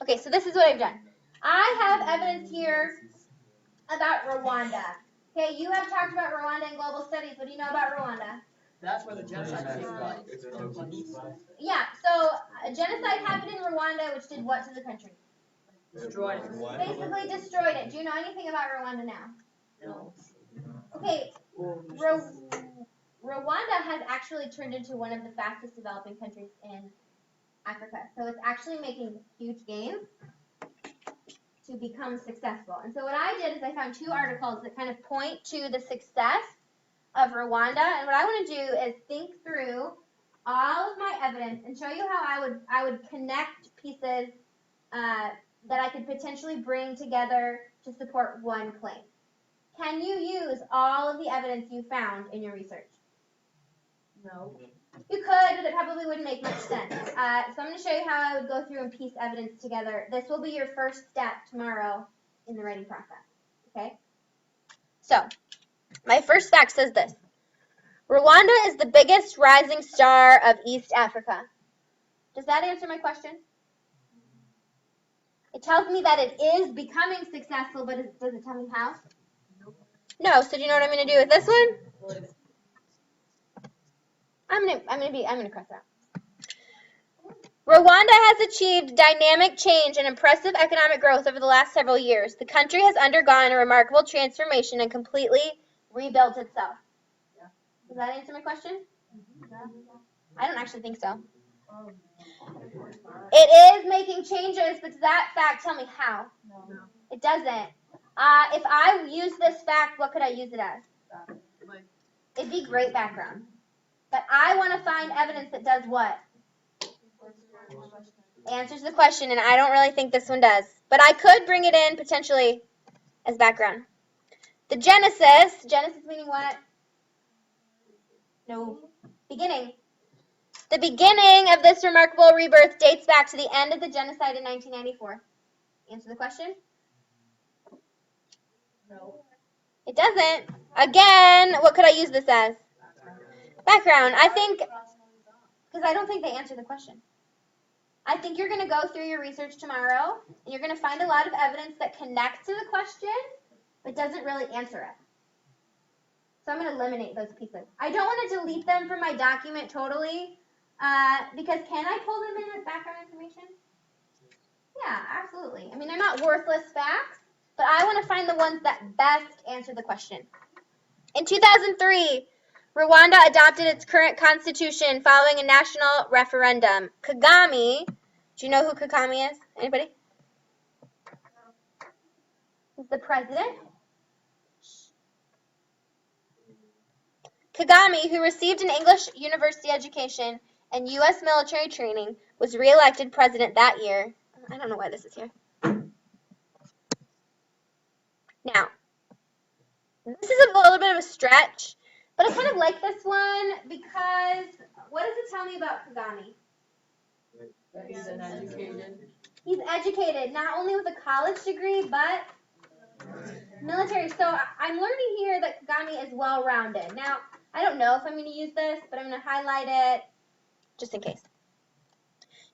Okay, so this is what I've done. I have evidence here about Rwanda. Okay, you have talked about Rwanda in global studies. What do you know about Rwanda? That's where the genocide took place. Yeah, so a genocide happened in Rwanda, which did what to the country? Destroyed it. Basically destroyed it. Do you know anything about Rwanda now? No. Okay, Rwanda has actually turned into one of the fastest developing countries in Africa. So it's actually making huge gains to become successful. And so what I did is I found two articles that kind of point to the success of Rwanda. And what I want to do is think through all of my evidence and show you how I would connect pieces that I could potentially bring together to support one claim. Can you use all of the evidence you found in your research? No. You could, but it probably wouldn't make much sense. So I'm going to show you how I would go through and piece evidence together. This will be your first step tomorrow in the writing process. Okay? So, my first fact says this. Rwanda is the biggest rising star of East Africa. Does that answer my question? It tells me that it is becoming successful, but does it tell me how? No. So do you know what I'm going to do with this one? I'm gonna cross out. Rwanda has achieved dynamic change and impressive economic growth over the last several years. The country has undergone a remarkable transformation and completely rebuilt itself. Yeah. Does that answer my question? Yeah. I don't actually think so. It is making changes, but does that fact tell me how? No. It doesn't. If I use this fact, what could I use it as? It'd be great background. But I want to find evidence that does what? Answers the question, and I don't really think this one does. But I could bring it in potentially as background. The Genesis meaning what? No. Beginning. The beginning of this remarkable rebirth dates back to the end of the genocide in 1994. Answer the question? No. It doesn't. Again, what could I use this as? Background. I think, because I don't think they answer the question. I think you're going to go through your research tomorrow, and you're going to find a lot of evidence that connects to the question, but doesn't really answer it. So I'm going to eliminate those pieces. I don't want to delete them from my document totally, because can I pull them in as background information? Yeah, absolutely. I mean, they're not worthless facts, but I want to find the ones that best answer the question. In 2003, Rwanda adopted its current constitution following a national referendum. Kagame, do you know who Kagame is? Anybody? He's the president. Kagame, who received an English university education and U.S. military training, was re-elected president that year. I don't know why this is here. Now, this is a little bit of a stretch, but I kind of like this one because what does it tell me about Kagame? He's an educated. He's educated, not only with a college degree, but military. So I'm learning here that Kagame is well-rounded. Now, I don't know if I'm going to use this, but I'm going to highlight it just in case.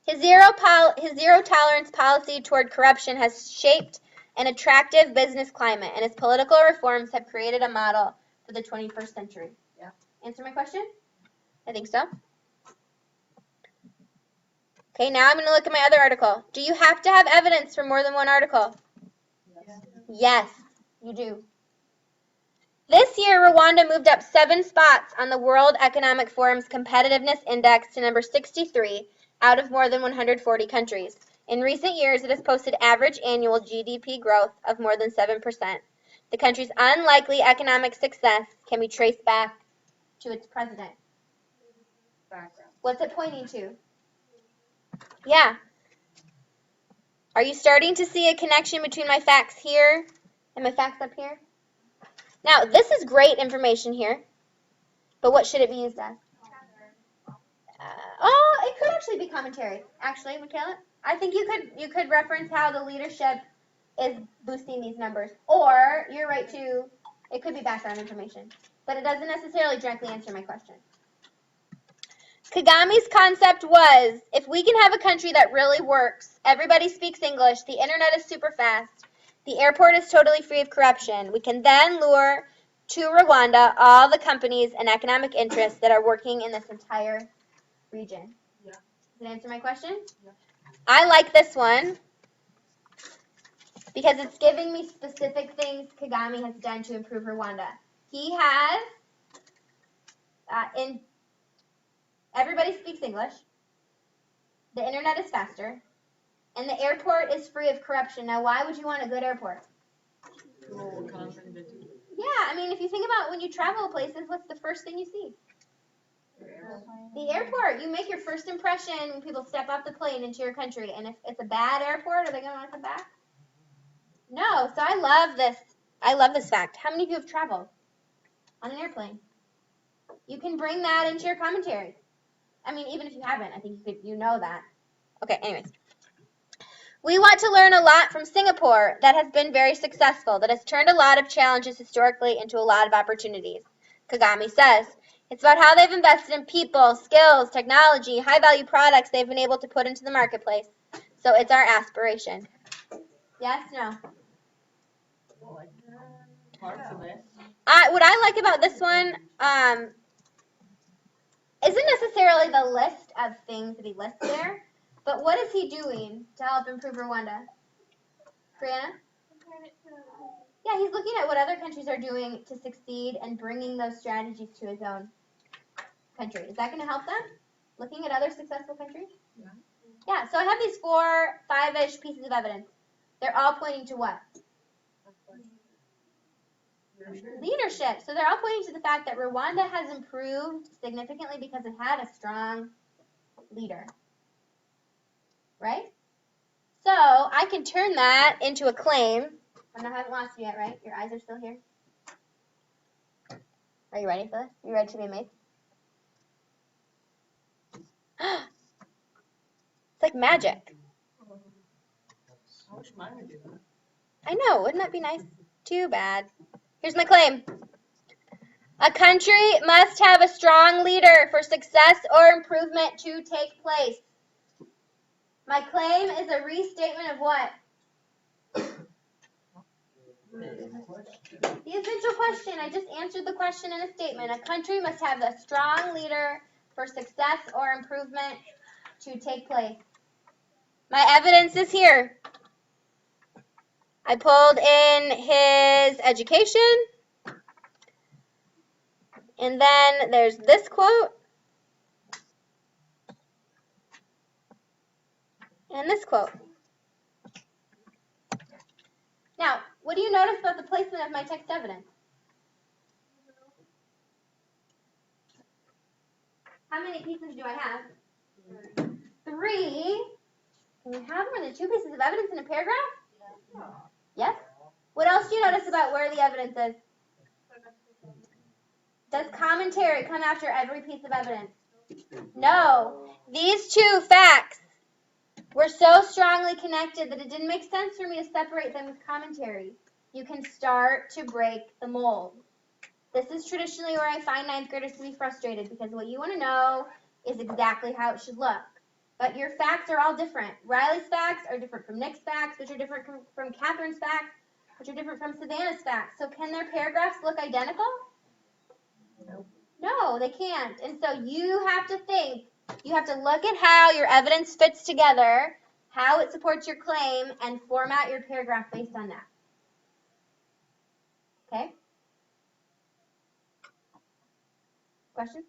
His zero tolerance policy toward corruption has shaped an attractive business climate, and his political reforms have created a model for the 21st century. Yeah. Answer my question? I think so. Okay, now I'm going to look at my other article. Do you have to have evidence for more than one article? Yes. Yes, you do. This year, Rwanda moved up 7 spots on the World Economic Forum's Competitiveness Index to number 63 out of more than 140 countries. In recent years, it has posted average annual GDP growth of more than 7%. The country's unlikely economic success can be traced back to its president. Background. What's it pointing to? Yeah. Are you starting to see a connection between my facts here and my facts up here? Now, this is great information here, but what should it be used as? It could actually be commentary. Actually, Michaela, I think you could reference how the leadership is boosting these numbers. Or, you're right too, it could be background information. But it doesn't necessarily directly answer my question. Kagami's concept was, if we can have a country that really works, everybody speaks English, the internet is super fast, the airport is totally free of corruption, we can then lure to Rwanda all the companies and economic interests that are working in this entire region. Yeah. Does it answer my question? Yeah. I like this one because it's giving me specific things Kagame has done to improve Rwanda. He has, everybody speaks English, the internet is faster, and the airport is free of corruption. Now, why would you want a good airport? Yeah, I mean, if you think about when you travel places, what's the first thing you see? The airport. You make your first impression when people step off the plane into your country. And if it's a bad airport, are they going to want to come back? No. So I love this. I love this fact. How many of you have traveled on an airplane? You can bring that into your commentary. I mean, even if you haven't, I think you know that. Okay, anyways. We want to learn a lot from Singapore that has been very successful, that has turned a lot of challenges historically into a lot of opportunities. Kagame says, it's about how they've invested in people, skills, technology, high-value products they've been able to put into the marketplace. So it's our aspiration. Yes, no? What I like about this one isn't necessarily the list of things that he lists there, but what is he doing to help improve Rwanda? Brianna? Yeah, he's looking at what other countries are doing to succeed and bringing those strategies to his own country. Is that going to help them? Looking at other successful countries? Yeah. Yeah, so I have these 4, 5-ish pieces of evidence. They're all pointing to what? Leadership. So they're all pointing to the fact that Rwanda has improved significantly because it had a strong leader. Right? So I can turn that into a claim. I haven't lost you yet, right? Your eyes are still here. Are you ready for this? You ready to be amazed? It's like magic. I wish mine would do that. I know. Wouldn't that be nice? Too bad. Here's my claim. A country must have a strong leader for success or improvement to take place. My claim is a restatement of what? The essential question. I just answered the question in a statement. A country must have a strong leader for success or improvement to take place. My evidence is here. I pulled in his education. And then there's this quote. And this quote. Now, what do you notice about the placement of my text evidence? How many pieces do I have? 3. Can you have more than 2 pieces of evidence in a paragraph? Yes? What else do you notice about where the evidence is? Does commentary come after every piece of evidence? No. These 2 facts were so strongly connected that it didn't make sense for me to separate them with commentary. You can start to break the mold. This is traditionally where I find 9th graders to be frustrated because what you want to know is exactly how it should look. But your facts are all different. Riley's facts are different from Nick's facts, which are different from Catherine's facts, which are different from Savannah's facts. So can their paragraphs look identical? No, they can't. And so you have to think, you have to look at how your evidence fits together, how it supports your claim, and format your paragraph based on that. Okay? Questions?